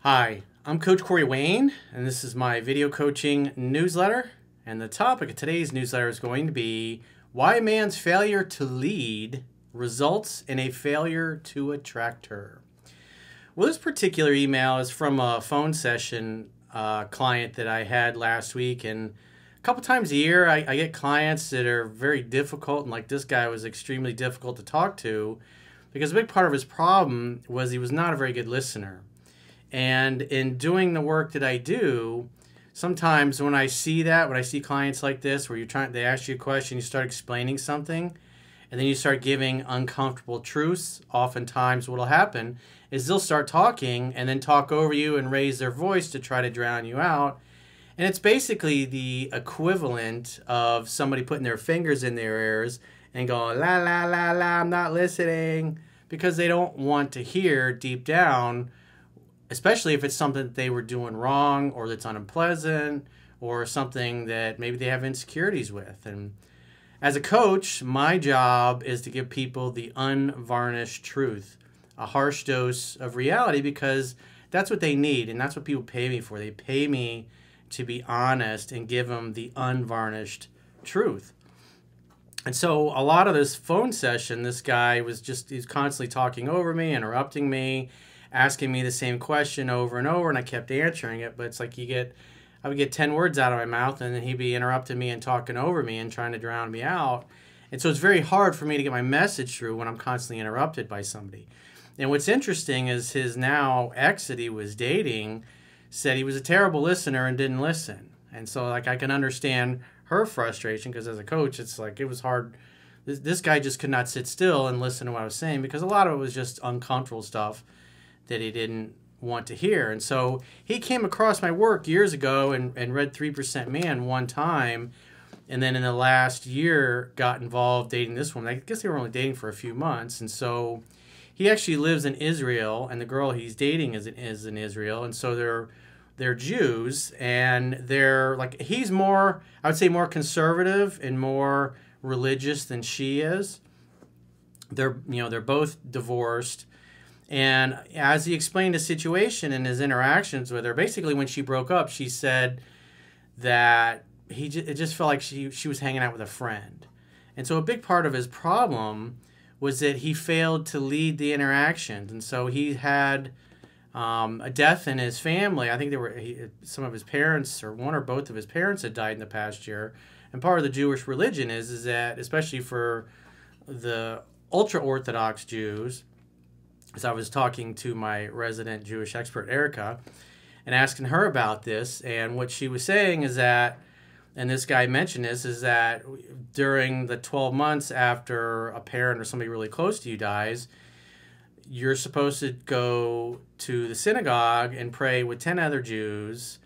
Hi, I'm Coach Corey Wayne, and this is my video coaching newsletter. And the topic of today's newsletter is going to be why a man's failure to lead results in a failure to attract her. Well, this particular email is from a phone session client that I had last week, and a couple times a year I get clients that are very difficult, and like this guy was extremely difficult to talk to because a big part of his problem was he was not a very good listener. And in doing the work that I do, sometimes when I see clients like this, where they ask you a question, you start explaining something, and then you start giving uncomfortable truths, oftentimes what'll happen is they'll start talking and then talk over you and raise their voice to try to drown you out. And it's basically the equivalent of somebody putting their fingers in their ears and going, la, la, la, la, I'm not listening, because they don't want to hear deep down, especially if it's something that they were doing wrong or that's unpleasant or something that maybe they have insecurities with. And as a coach, my job is to give people the unvarnished truth, a harsh dose of reality, because that's what they need, and that's what people pay me for. They pay me to be honest and give them the unvarnished truth. And so a lot of this phone session, this guy he's constantly talking over me, interrupting me, asking me the same question over and over, and I kept answering it, but it's like I would get 10 words out of my mouth, and then he'd be interrupting me and talking over me and trying to drown me out. And so it's very hard for me to get my message through when I'm constantly interrupted by somebody. And what's interesting is his now ex that he was dating said he was a terrible listener and didn't listen. And so like I can understand her frustration, because as a coach, it's like it was hard. This guy just could not sit still and listen to what I was saying, because a lot of it was just uncomfortable stuff that he didn't want to hear. And so he came across my work years ago and read 3% Man one time, and then in the last year got involved dating this woman. I guess they were only dating for a few months. And so he actually lives in Israel, and the girl he's dating is in Israel. And so they're Jews, and they're like, he's more, I would say, more conservative and more religious than she is. They're both divorced. And as he explained the situation and his interactions with her, basically when she broke up, she said that it just felt like she was hanging out with a friend. And so a big part of his problem was that he failed to lead the interactions. And so he had a death in his family. I think some of his parents, or one or both of his parents, had died in the past year. And part of the Jewish religion is that, especially for the ultra-Orthodox Jews, as I was talking to my resident Jewish expert, Erica, and asking her about this, and what she was saying is that, and this guy mentioned this, is that during the 12 months after a parent or somebody really close to you dies, you're supposed to go to the synagogue and pray with 10 other Jews,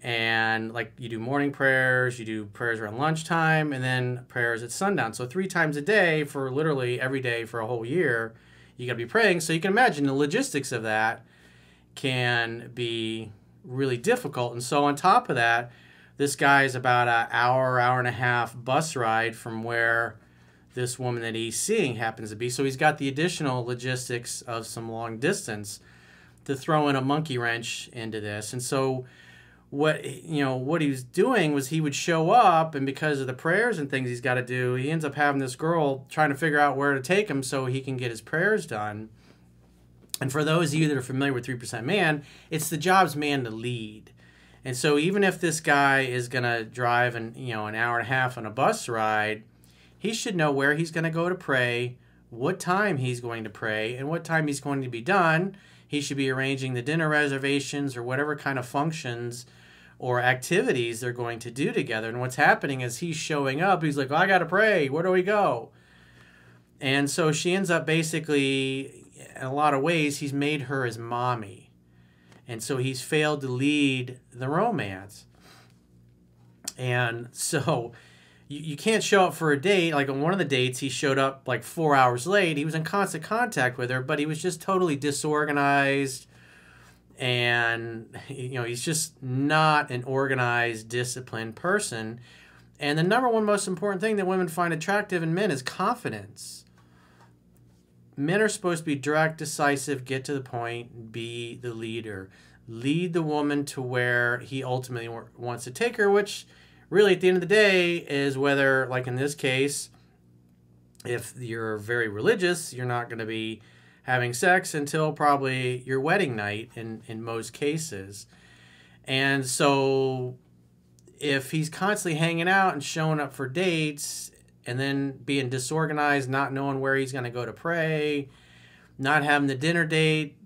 and like you do morning prayers, you do prayers around lunchtime, and then prayers at sundown. So 3 times a day for literally every day for a whole year, you got to be praying. So you can imagine the logistics of that can be really difficult. And so on top of that, this guy is about an hour and a half bus ride from where this woman that he's seeing happens to be. So he's got the additional logistics of some long distance to throw in a monkey wrench into this. And so what he was doing was he would show up, and because of the prayers and things he's got to do, he ends up having this girl trying to figure out where to take him so he can get his prayers done. And for those of you that are familiar with 3% Man, it's the job's man to lead. And so even if this guy is going to drive an hour and a half on a bus ride, he should know where he's going to go to pray, what time he's going to pray, and what time he's going to be done. He should be arranging the dinner reservations or whatever kind of functions or activities they're going to do together. And what's happening is he's showing up. He's like, I got to pray. Where do we go? And so she ends up basically, in a lot of ways, he's made her his mommy. And so he's failed to lead the romance. And so you can't show up for a date. Like on one of the dates, he showed up like 4 hours late. He was in constant contact with her, but he was just totally disorganized. And he's just not an organized, disciplined person. And the number one most important thing that women find attractive in men is confidence. Men are supposed to be direct, decisive, get to the point, be the leader. lead the woman to where he ultimately wants to take her, which really at the end of the day is whether, like in this case, if you're very religious, you're not going to be having sex until probably your wedding night in most cases. And so if he's constantly hanging out and showing up for dates and then being disorganized, not knowing where he's going to go to pray, not having the dinner date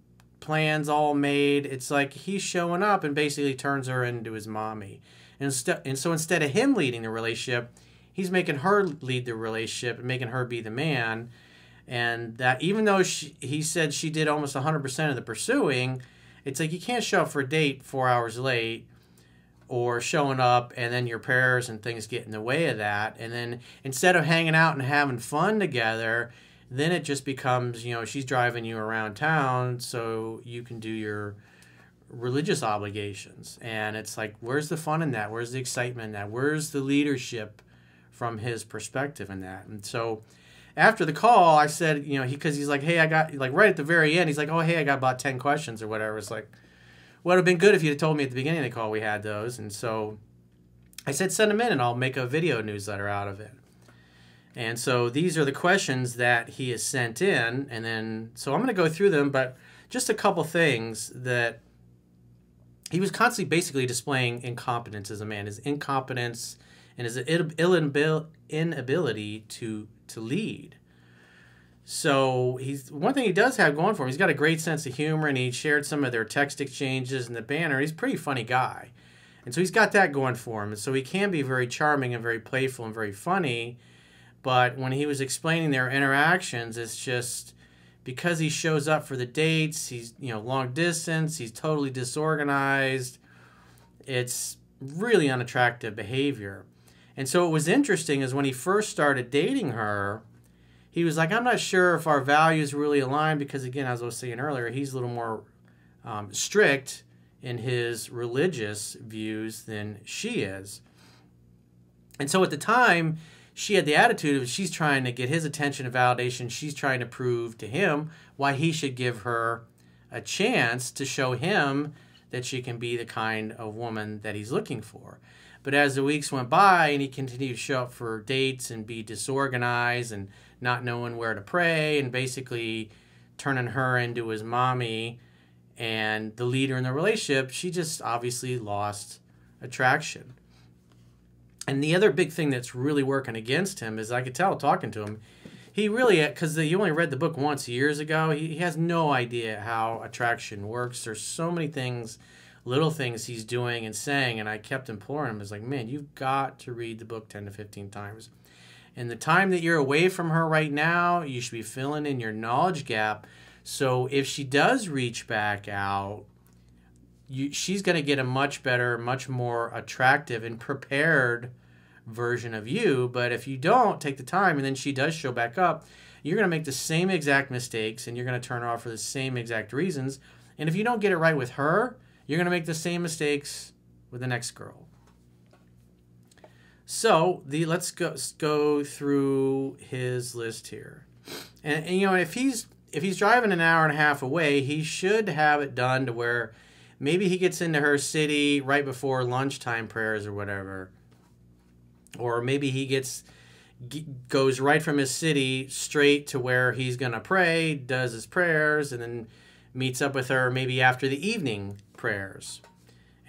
plans all made, it's like he's showing up and basically turns her into his mommy. And so instead of him leading the relationship, he's making her lead the relationship and making her be the man. And that even though he said she did almost 100% of the pursuing, it's like you can't show up for a date 4 hours late or showing up and then your prayers and things get in the way of that. And then instead of hanging out and having fun together, then it just becomes, you know, she's driving you around town so you can do your religious obligations. And it's like, where's the fun in that? Where's the excitement in that? Where's the leadership from his perspective in that? And so after the call, I said, you know, because he's like, hey, I got, like right at the very end, he's like, oh, hey, I got about 10 questions or whatever. It's like, would have been good if you had told me at the beginning of the call we had those. And so I said, send them in and I'll make a video newsletter out of it. And so these are the questions that he has sent in. And then, so I'm going to go through them, but just a couple things that he was constantly basically displaying incompetence as a man, his incompetence and his inability to lead. So one thing he does have going for him, he's got a great sense of humor, and he shared some of their text exchanges in the banner. He's a pretty funny guy. And so he's got that going for him. And so he can be very charming and very playful and very funny. But when he was explaining their interactions, it's just because he shows up for the dates, he's, you know, long distance, he's totally disorganized. It's really unattractive behavior. And so what was interesting is when he first started dating her, he was like, I'm not sure if our values really align because, again, as I was saying earlier, he's a little more strict in his religious views than she is. And so at the time, she had the attitude of she's trying to get his attention and validation. She's trying to prove to him why he should give her a chance to show him that she can be the kind of woman that he's looking for. But as the weeks went by and he continued to show up for dates and be disorganized and not knowing where to pray and basically turning her into his mommy and the leader in the relationship, she just obviously lost attraction. And the other big thing that's really working against him is I could tell talking to him, he really, because you only read the book once years ago, he has no idea how attraction works. There's so many things, little things he's doing and saying, and I kept imploring him. I was like, man, you've got to read the book 10 to 15 times. And the time that you're away from her right now, you should be filling in your knowledge gap. So if she does reach back out, she's going to get a much better, much more attractive and prepared version of you. But if you don't take the time and then she does show back up, you're going to make the same exact mistakes and you're going to turn her off for the same exact reasons. And if you don't get it right with her, you're going to make the same mistakes with the next girl. So let's go through his list here. And you know, if he's driving an hour and a half away, he should have it done to where maybe he gets into her city right before lunchtime prayers or whatever. Or maybe he goes right from his city straight to where he's going to pray, does his prayers, and then meets up with her maybe after the evening prayers.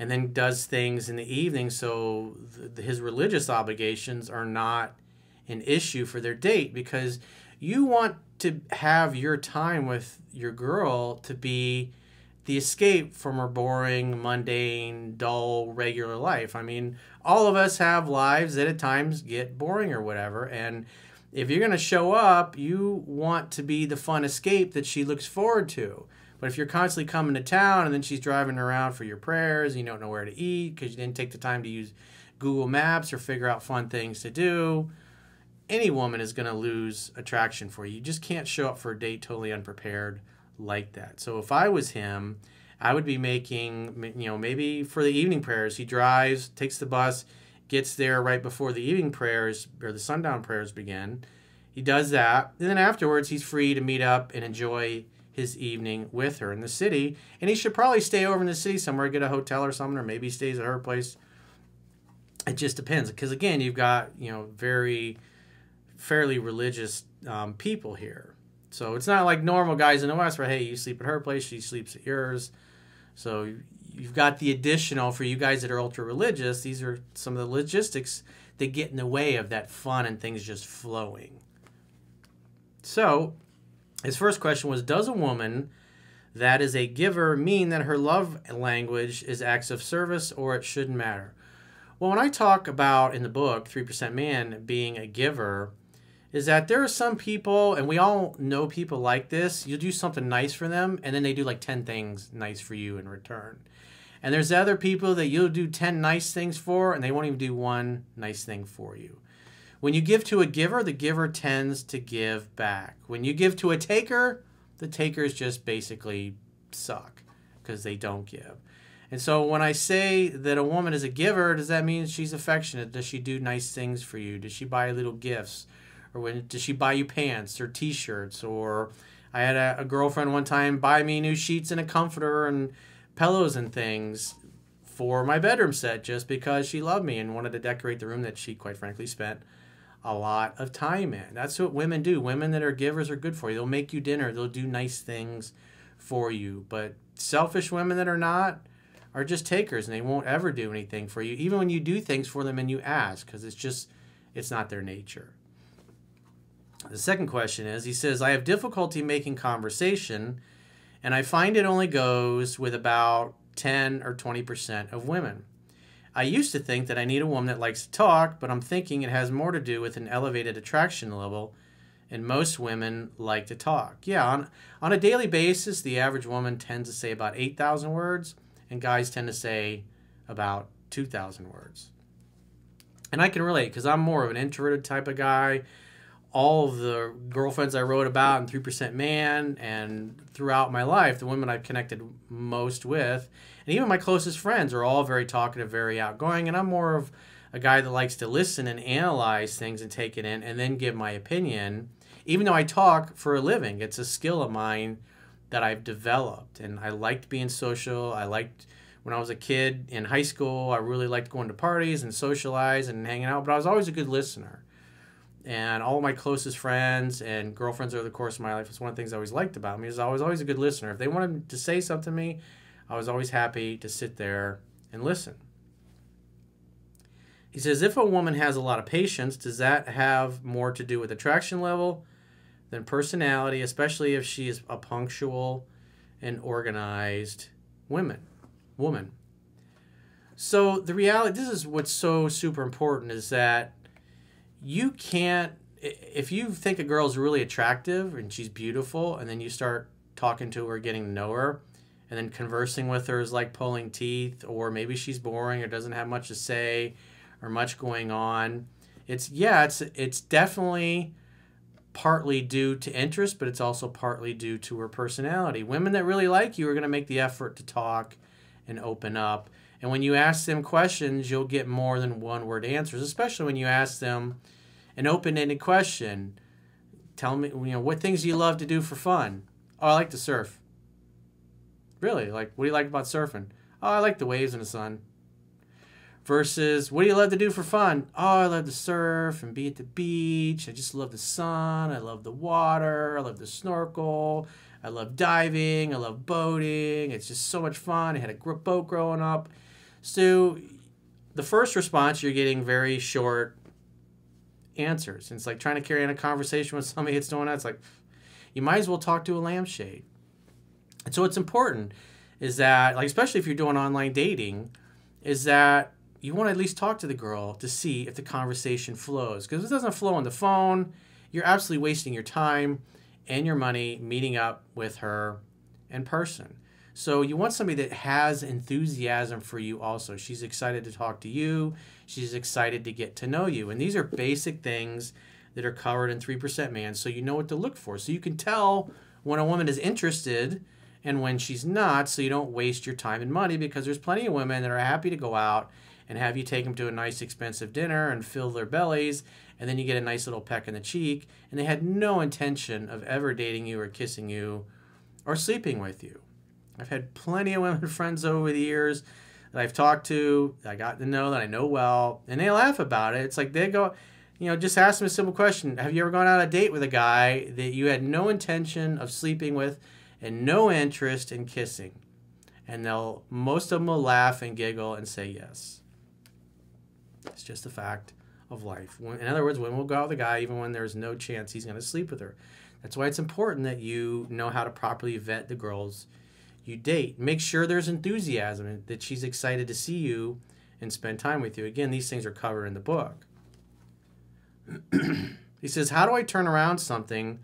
And then does things in the evening so his religious obligations are not an issue for their date, because you want to have your time with your girl to be the escape from her boring, mundane, dull, regular life. I mean, all of us have lives that at times get boring or whatever, and if you're going to show up, you want to be the fun escape that she looks forward to. But if you're constantly coming to town and then she's driving around for your prayers and you don't know where to eat because you didn't take the time to use Google Maps or figure out fun things to do, any woman is going to lose attraction for you. You just can't show up for a date totally unprepared like that. So if I was him, I would be making, you know, maybe for the evening prayers, he drives, takes the bus, gets there right before the evening prayers or the sundown prayers begin. He does that. And then afterwards, he's free to meet up and enjoy his evening with her in the city. And he should probably stay over in the city somewhere, get a hotel or something, or maybe he stays at her place. It just depends. Because, again, you've got, fairly religious people here. So it's not like normal guys in the West where, hey, you sleep at her place, she sleeps at yours. So you've got the additional, for you guys that are ultra-religious, these are some of the logistics that get in the way of that fun and things just flowing. So his first question was, does a woman that is a giver mean that her love language is acts of service, or it shouldn't matter? Well, when I talk about in the book, 3% Man being a giver, is that there are some people, and we all know people like this, you do something nice for them, and then they do like 10 things nice for you in return. And there's other people that you'll do 10 nice things for, and they won't even do one nice thing for you. When you give to a giver, the giver tends to give back. When you give to a taker, the takers just basically suck because they don't give. And so when I say that a woman is a giver, does that mean she's affectionate? Does she do nice things for you? Does she buy little gifts? Or does she buy you pants or T-shirts? Or I had a girlfriend one time buy me new sheets and a comforter and pillows and things for my bedroom set just because she loved me and wanted to decorate the room that she, quite frankly, spent a lot of time in. That's what women do. Women that are givers are good for you. They'll make you dinner. They'll do nice things for you. But selfish women that are not are just takers, and they won't ever do anything for you, even when you do things for them and you ask, because it's not their nature. The second question is, he says, I have difficulty making conversation, and I find it only goes with about 10 or 20% of women. I used to think that I need a woman that likes to talk, but I'm thinking it has more to do with an elevated attraction level, and most women like to talk. Yeah, on a daily basis, the average woman tends to say about 8,000 words, and guys tend to say about 2,000 words. And I can relate, because I'm more of an introverted type of guy. All of the girlfriends I wrote about in 3% Man and throughout my life, the women I've connected most with, and even my closest friends are all very talkative, very outgoing, and I'm more of a guy that likes to listen and analyze things and take it in and then give my opinion, even though I talk for a living. It's a skill of mine that I've developed, and I liked being social. When I was a kid in high school, I really liked going to parties and socialize and hanging out, but I was always a good listener. And all of my closest friends and girlfriends over the course of my life, it's one of the things I always liked about me, is I was always a good listener. If they wanted to say something to me, I was always happy to sit there and listen. He says, if a woman has a lot of patience, does that have more to do with attraction level than personality, especially if she is a punctual and organized woman? So the reality, this is what's so super important, is that you can't, if you think a girl's really attractive and she's beautiful, and then you start talking to her, getting to know her, and then conversing with her is like pulling teeth, or maybe she's boring or doesn't have much to say or much going on, it's definitely partly due to interest, but it's also partly due to her personality. Women that really like you are going to make the effort to talk and open up. And when you ask them questions, you'll get more than one-word answers, especially when you ask them an open-ended question. Tell me, what things do you love to do for fun? Oh, I like to surf. Really? Like, what do you like about surfing? Oh, I like the waves in the sun. Versus, what do you love to do for fun? Oh, I love to surf and be at the beach. I just love the sun. I love the water. I love the snorkel. I love diving. I love boating. It's just so much fun. I had a boat growing up. So the first response, you're getting very short answers. And it's like trying to carry on a conversation with somebody that's doing that. It's like, you might as well talk to a lampshade. And so what's important is that, like, especially if you're doing online dating, is that you want to at least talk to the girl to see if the conversation flows. Because if it doesn't flow on the phone, you're absolutely wasting your time and your money meeting up with her in person. So you want somebody that has enthusiasm for you also. She's excited to talk to you. She's excited to get to know you. And these are basic things that are covered in 3% Man, so you know what to look for. So you can tell when a woman is interested and when she's not, so you don't waste your time and money, because there's plenty of women that are happy to go out and have you take them to a nice expensive dinner and fill their bellies, and then you get a nice little peck in the cheek, and they had no intention of ever dating you or kissing you or sleeping with you. I've had plenty of women friends over the years that I've talked to, that I got to know, that I know well, and they laugh about it. It's like they go, just ask them a simple question. Have you ever gone on a date with a guy that you had no intention of sleeping with and no interest in kissing? And most of them will laugh and giggle and say yes. It's just a fact of life. In other words, women will go out with a guy even when there's no chance he's going to sleep with her. That's why it's important that you know how to properly vet the girls you date. Make sure there's enthusiasm and that she's excited to see you and spend time with you. Again, these things are covered in the book. He says, how do I turn around something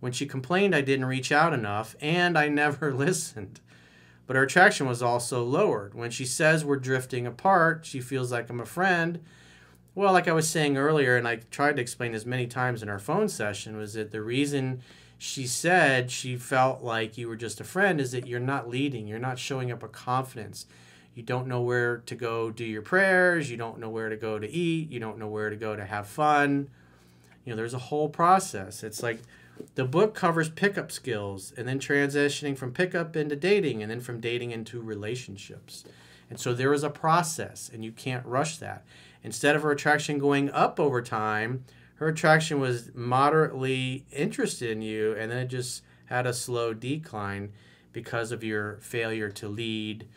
when she complained I didn't reach out enough and I never listened? But her attraction was also lowered. When she says we're drifting apart, she feels like I'm a friend. Well, like I was saying earlier, and I tried to explain this many times in our phone session, was that the reason she said she felt like you were just a friend is that you're not leading. You're not showing up with confidence. You don't know where to go do your prayers. You don't know where to go to eat. You don't know where to go to have fun. There's a whole process. It's like the book covers pickup skills and then transitioning from pickup into dating and then from dating into relationships. And so there is a process, and you can't rush that. Instead of her attraction going up over time, her attraction was moderately interested in you, and then it just had a slow decline because of your failure to lead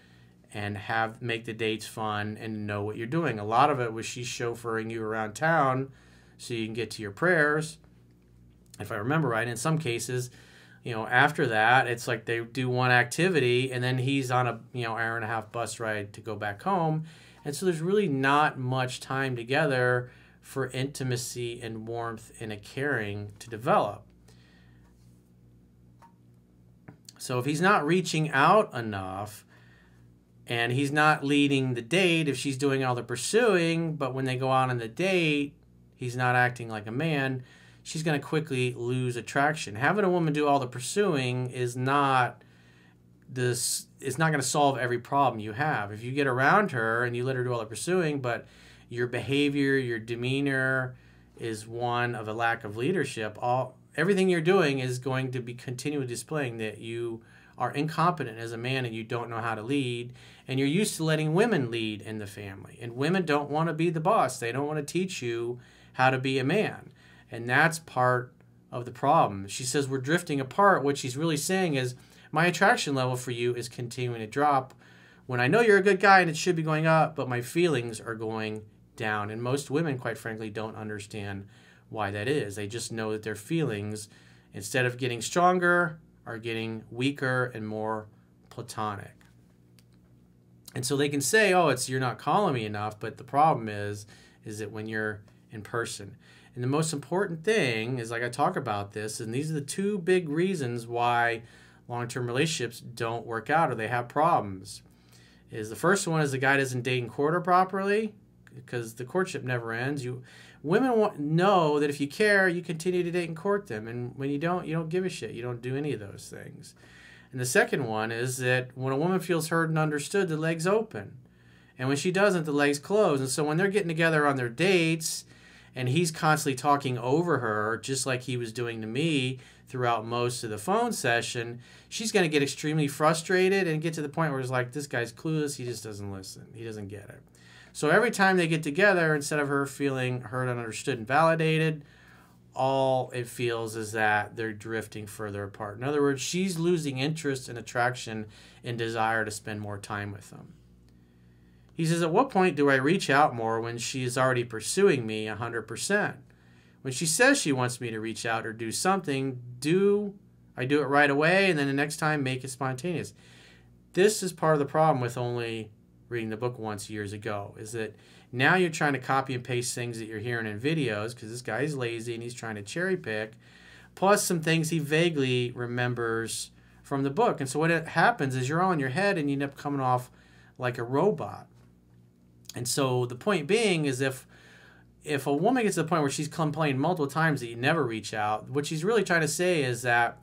and make the dates fun and know what you're doing. A lot of it was she chauffeuring you around town so you can get to your prayers, if I remember right. In some cases, after that, it's like they do one activity and then he's on a hour and a half bus ride to go back home. And so there's really not much time together for intimacy and warmth and a caring to develop. So if he's not reaching out enough and he's not leading the date, if she's doing all the pursuing, but when they go out on the date, he's not acting like a man, she's going to quickly lose attraction. Having a woman do all the pursuing is not it's not going to solve every problem you have. If you get around her and you let her do all the pursuing, but your behavior, your demeanor is one of a lack of leadership, everything you're doing is going to be continually displaying that you are incompetent as a man and you don't know how to lead, and you're used to letting women lead in the family. And women don't want to be the boss. They don't want to teach you how to be a man. And that's part of the problem. She says we're drifting apart. What she's really saying is my attraction level for you is continuing to drop when I know you're a good guy and it should be going up, but my feelings are going down. And most women, quite frankly, don't understand why that is. They just know that their feelings, instead of getting stronger, are getting weaker and more platonic. And so they can say, oh, you're not calling me enough, but the problem is that when you're in person. And the most important thing is, like I talk about this, and these are the two big reasons why long-term relationships don't work out or they have problems. The first one is the guy doesn't date and court her properly, because the courtship never ends. Women know that if you care, you continue to date and court them. And when you don't give a shit. You don't do any of those things. And the second one is that when a woman feels heard and understood, the legs open. And when she doesn't, the legs close. And so when they're getting together on their dates and he's constantly talking over her, just like he was doing to me throughout most of the phone session, she's going to get extremely frustrated and get to the point where it's like, this guy's clueless. He just doesn't listen. He doesn't get it. So every time they get together, instead of her feeling heard and understood and validated, all it feels is that they're drifting further apart. In other words, she's losing interest and attraction and desire to spend more time with them. He says, at what point do I reach out more when she is already pursuing me 100%? When she says she wants me to reach out or do something, I do it right away, and then the next time make it spontaneous. This is part of the problem with only reading the book once years ago, is that now you're trying to copy and paste things that you're hearing in videos because this guy's lazy and he's trying to cherry pick, plus some things he vaguely remembers from the book. And so what happens is you're all in your head and you end up coming off like a robot. And so the point being is if a woman gets to the point where she's complained multiple times that you never reach out, what she's really trying to say is that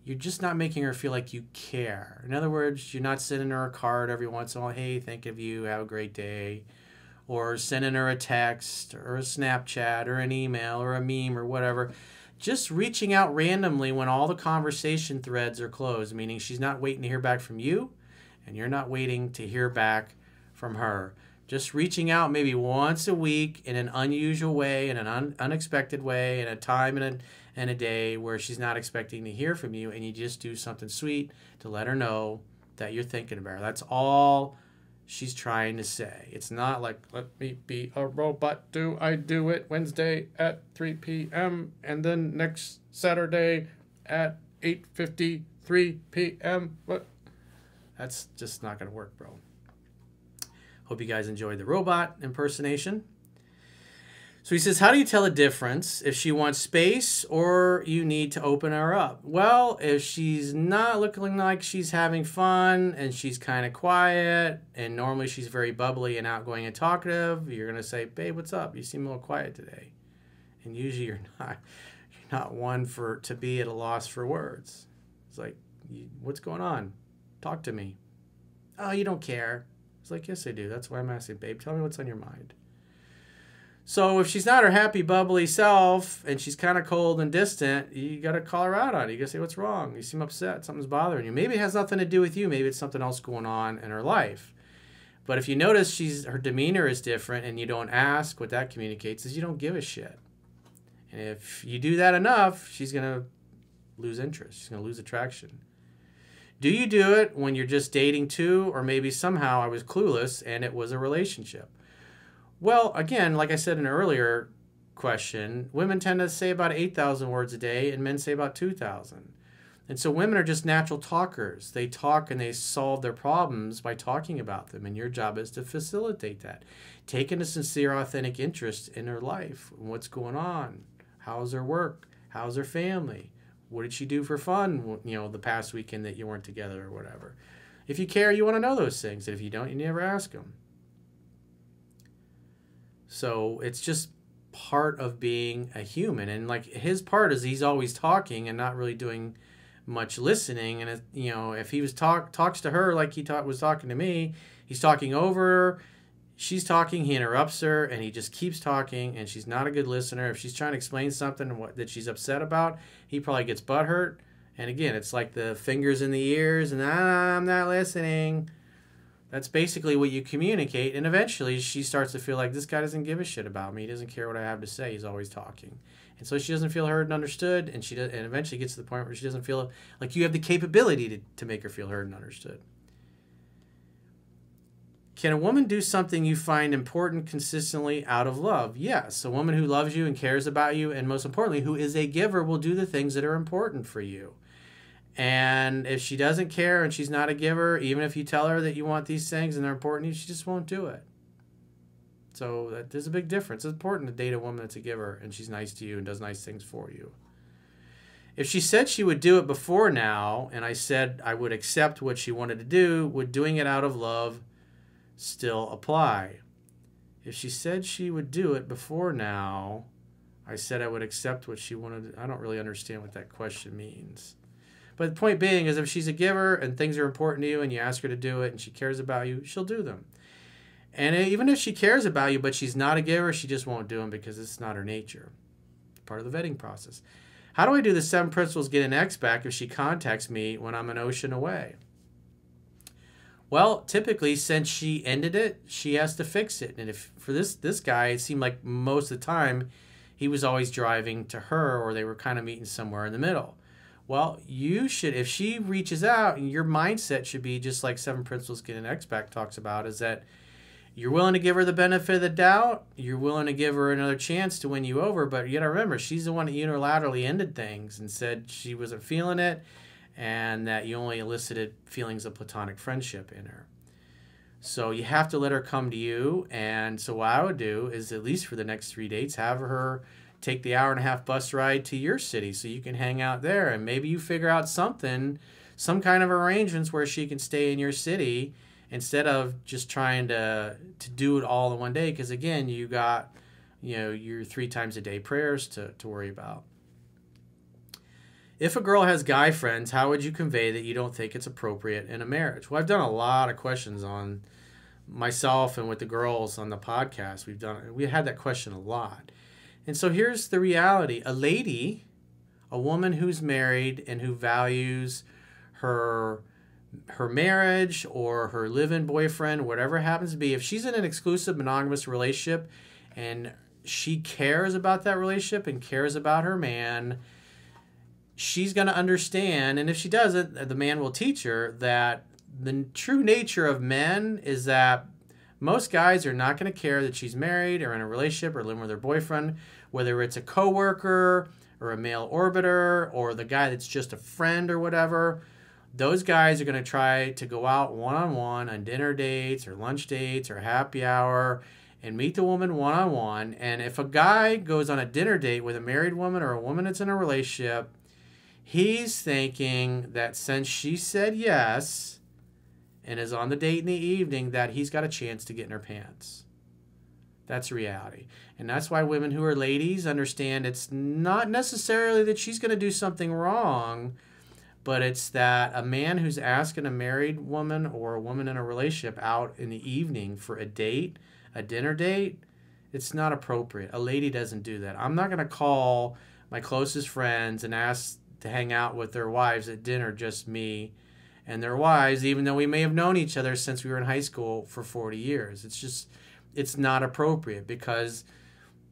you're just not making her feel like you care. In other words, you're not sending her a card every once in a while, hey, think of you, have a great day, or sending her a text or a Snapchat or an email or a meme or whatever, just reaching out randomly when all the conversation threads are closed, meaning she's not waiting to hear back from you and you're not waiting to hear back from her. Just reaching out maybe once a week in an unusual way, in an unexpected way, in a time and a day where she's not expecting to hear from you, and you just do something sweet to let her know that you're thinking about her. That's all she's trying to say. It's not like, let me be a robot. Do I do it Wednesday at 3 p.m. and then next Saturday at 8:53 p.m. What? That's just not going to work, bro. Hope you guys enjoyed the robot impersonation. So he says, how do you tell a difference if she wants space or you need to open her up? Well, if she's not looking like she's having fun and she's kind of quiet and normally she's very bubbly and outgoing and talkative, you're going to say, babe, what's up? You seem a little quiet today. And usually you're not one to be at a loss for words. It's like, what's going on? Talk to me. Oh, you don't care. It's like, yes, I do. That's why I'm asking, babe. Tell me what's on your mind. So if she's not her happy, bubbly self and she's kind of cold and distant, you got to call her out on it. You got to say, what's wrong? You seem upset. Something's bothering you. Maybe it has nothing to do with you. Maybe it's something else going on in her life. But if you notice her demeanor is different and you don't ask, what that communicates is you don't give a shit. And if you do that enough, she's going to lose interest. She's going to lose attraction. Do you do it when you're just dating too, or maybe somehow I was clueless and it was a relationship? Well, again, like I said in an earlier question, women tend to say about 8,000 words a day and men say about 2,000. And so women are just natural talkers. They talk and they solve their problems by talking about them, and your job is to facilitate that. Taking a sincere, authentic interest in her life. What's going on? How's her work? How's her family? What did she do for fun, the past weekend that you weren't together or whatever? If you care, you want to know those things. And if you don't, you never ask them. So it's just part of being a human. And like his part is he's always talking and not really doing much listening. And if he talks to her like he was talking to me, he's talking over her. She's talking, he interrupts her, and he just keeps talking, and she's not a good listener. If she's trying to explain something that she's upset about, he probably gets butthurt. And again, it's like the fingers in the ears, and I'm not listening. That's basically what you communicate, and eventually she starts to feel like this guy doesn't give a shit about me. He doesn't care what I have to say. He's always talking. And so she doesn't feel heard and understood, and eventually gets to the point where she doesn't feel like you have the capability to make her feel heard and understood. Can a woman do something you find important consistently out of love? Yes. A woman who loves you and cares about you, and most importantly, who is a giver, will do the things that are important for you. And if she doesn't care and she's not a giver, even if you tell her that you want these things and they're important to you, she just won't do it. So there's a big difference. It's important to date a woman that's a giver and she's nice to you and does nice things for you. If she said she would do it before now, and I said I would accept what she wanted to do, would doing it out of love still apply? If she said she would do it before now, I said I would accept what she wanted. I don't really understand what that question means. But the point being is if she's a giver and things are important to you and you ask her to do it and she cares about you, she'll do them. And even if she cares about you but she's not a giver, she just won't do them because it's not her nature. Part of the vetting process. How do I do the 7 principles get an X back if she contacts me when I'm an ocean away? Well, typically, since she ended it, she has to fix it. And if for this guy, it seemed like most of the time he was always driving to her or they were kind of meeting somewhere in the middle. Well, you should, if she reaches out, and your mindset should be just like 7 Principles Get an X Back talks about, is that you're willing to give her the benefit of the doubt. You're willing to give her another chance to win you over. But you got to remember, she's the one that unilaterally ended things and said she wasn't feeling it, and that you only elicited feelings of platonic friendship in her. So you have to let her come to you. And so what I would do is, at least for the next 3 dates, have her take the 1.5-hour bus ride to your city so you can hang out there. And maybe you figure out some kind of arrangements where she can stay in your city instead of just trying to do it all in one day. Because again, you got your 3 times a day prayers to worry about. If a girl has guy friends, how would you convey that you don't think it's appropriate in a marriage? Well, I've done a lot of questions on myself and with the girls on the podcast. We had that question a lot. And so here's the reality. A lady a woman who's married and who values her marriage or her live-in boyfriend, whatever it happens to be, if she's in an exclusive monogamous relationship and she cares about that relationship and cares about her man, she's going to understand, and if she doesn't, the man will teach her that the true nature of men is that most guys are not going to care that she's married or in a relationship or living with her boyfriend, whether it's a coworker or a male orbiter or the guy that's just a friend or whatever. Those guys are going to try to go out one-on-one on dinner dates or lunch dates or happy hour and meet the woman one-on-one. And if a guy goes on a dinner date with a married woman or a woman that's in a relationship, he's thinking that since she said yes and is on the date in the evening, that he's got a chance to get in her pants. That's reality. And that's why women who are ladies understand it's not necessarily that she's going to do something wrong, but it's that a man who's asking a married woman or a woman in a relationship out in the evening for a date, a dinner date, it's not appropriate. A lady doesn't do that. I'm not going to call my closest friends and ask to hang out with their wives at dinner, just me and their wives, even though we may have known each other since we were in high school for 40 years. It's not appropriate because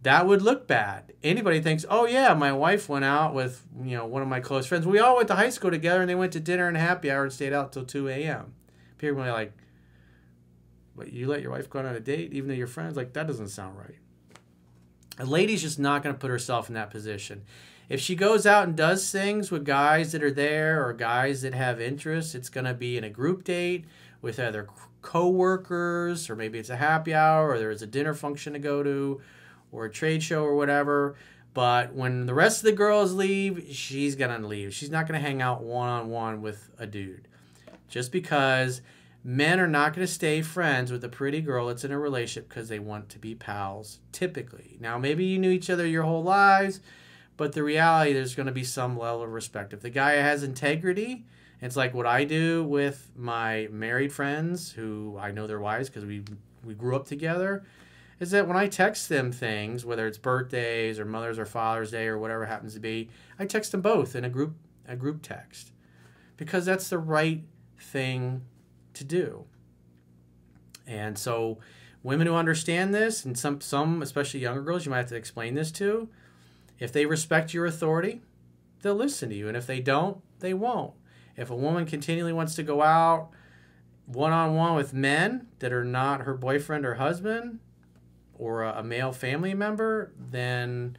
that would look bad. Anybody thinks, oh yeah, my wife went out with one of my close friends. We all went to high school together and they went to dinner and happy hour and stayed out till 2 a.m. People are like, what, you let your wife go on a date even though you're friends? Like, that doesn't sound right. A lady's just not going to put herself in that position. If she goes out and does things with guys that are there or guys that have interests, it's going to be in a group date with either co-workers, or maybe it's a happy hour, or there's a dinner function to go to, or a trade show or whatever. But when the rest of the girls leave, she's going to leave. She's not going to hang out one-on-one with a dude. Just because men are not going to stay friends with a pretty girl that's in a relationship because they want to be pals, typically. Now, maybe you knew each other your whole lives, but the reality, there's going to be some level of respect. If the guy has integrity, it's like what I do with my married friends who I know their wives because we grew up together, is that when I text them things, whether it's birthdays or Mother's or Father's Day or whatever it happens to be, I text them both in a group text because that's the right thing to do. And so women who understand this, and some especially younger girls, you might have to explain this to, if they respect your authority, they'll listen to you. And if they don't, they won't. If a woman continually wants to go out one-on-one with men that are not her boyfriend or husband or a male family member, then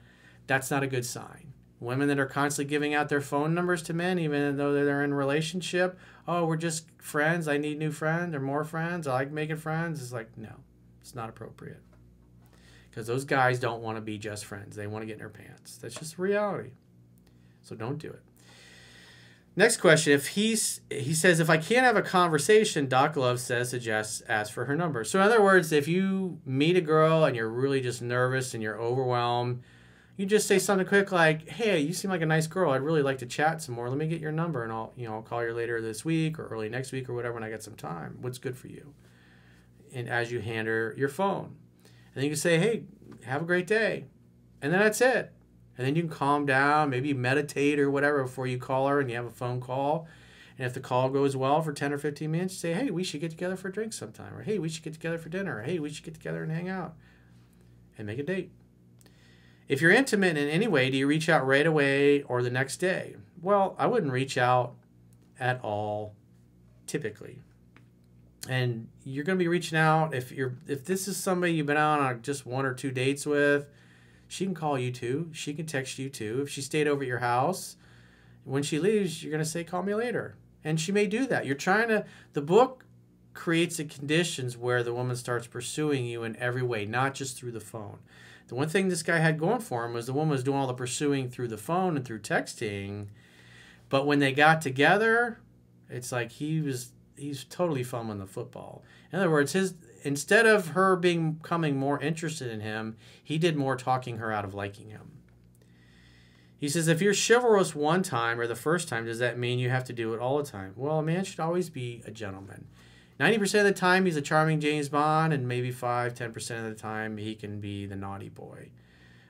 that's not a good sign. Women that are constantly giving out their phone numbers to men, even though they're in a relationship, oh, we're just friends, I need new friends or more friends, I like making friends, it's like, no, it's not appropriate. Because those guys don't want to be just friends. They want to get in their pants. That's just reality. So don't do it. Next question. If he says, if I can't have a conversation, Doc Love says, suggests, ask for her number. So in other words, if you meet a girl and you're really just nervous and you're overwhelmed, you just say something quick like, hey, you seem like a nice girl. I'd really like to chat some more. Let me get your number and I'll call you later this week or early next week or whatever when I get some time. What's good for you? And as you hand her your phone. And then you can say, hey, have a great day. And then that's it. And then you can calm down, maybe meditate or whatever before you call her and you have a phone call. And if the call goes well for 10 or 15 minutes, you say, hey, we should get together for a drink sometime. Or, hey, we should get together for dinner. Or, hey, we should get together and hang out. And make a date. If you're intimate in any way, do you reach out right away or the next day? Well, I wouldn't reach out at all, typically. And you're going to be reaching out if this is somebody you've been out on just 1 or 2 dates with. She can call you too. She can text you too. If she stayed over at your house, when she leaves, you're going to say, call me later. And she may do that. The book creates the conditions where the woman starts pursuing you in every way, not just through the phone. The one thing this guy had going for him was the woman was doing all the pursuing through the phone and through texting. But when they got together, it's like he's totally fumbling the football. In other words, instead of her becoming more interested in him, he did more talking her out of liking him. He says, if you're chivalrous one time or the first time, does that mean you have to do it all the time? Well, a man should always be a gentleman. 90% of the time, he's a charming James Bond, and maybe 5-10% of the time, he can be the naughty boy.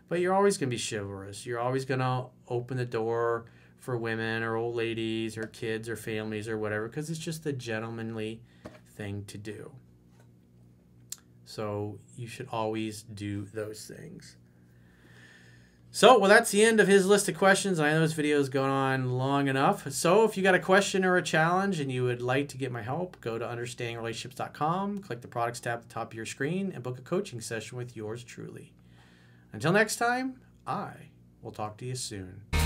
But you're always going to be chivalrous. You're always going to open the door for women or old ladies or kids or families or whatever, because it's just the gentlemanly thing to do. So you should always do those things. So, well, that's the end of his list of questions. I know this video is going on long enough. So if you got a question or a challenge and you would like to get my help, go to understandingrelationships.com, click the products tab at the top of your screen, and book a coaching session with yours truly. Until next time, I will talk to you soon.